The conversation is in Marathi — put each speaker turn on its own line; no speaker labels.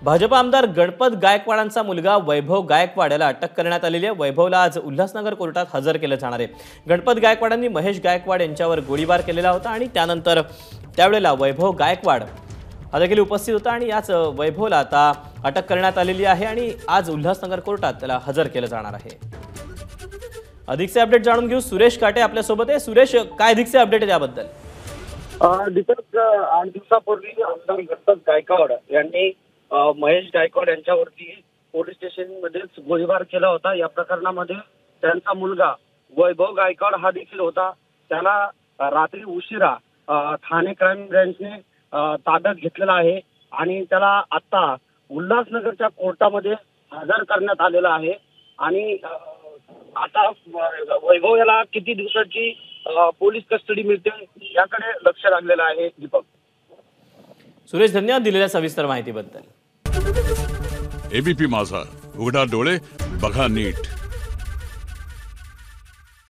भाजप आमदार गणपत गायकवाडांचा मुलगा वैभव गायकवाड याला अटक करण्यात आलेली आहे। वैभवला आज उल्हासनगर कोर्टात हजर केले जाणार आहे। गणपत गायकवाडांनी महेश गायकवाड यांच्यावर गोळीबार केलेला होता आणि त्यानंतर त्यावेळेला वैभव गायकवाड हा देखील उपस्थित होता आणि याच वैभवला आता अटक करण्यात आलेली आहे आणि आज उल्हासनगर कोर्टात त्याला हजर केले जाणार आहे। अधिकचे अपडेट जाणून घेऊ। सुरेश काटे आपल्या सोबत आहे। सुरेश, काय अधिकचे अपडेट आहे याबद्दल?
दीपक, 8 दिवसापूर्वी आमदार गणपत गायकवाड यांनी महेश गायकवाड यांच्यावरती पोलीस स्टेशनमध्येच गोळीबार केला होता। या प्रकरणामध्ये त्यांचा मुलगा वैभव गायकवाड हा देखील होता। त्याला रात्री उशिरा ठाणे क्राईम ब्रँचने ताब्यात घेतलेला आहे आणि त्याला आता उल्हासनगरच्या कोर्टामध्ये हजर करण्यात आलेला आहे। आणि आता वैभव याला किती दिवसाची पोलीस कस्टडी मिळते याकडे लक्ष लागलेलं आहे। दीपक,
सुरेश, धन्यवाद दिलेल्या सविस्तर माहितीबद्दल।
एबीपी माझा, उघडा डोळे बघा नीट।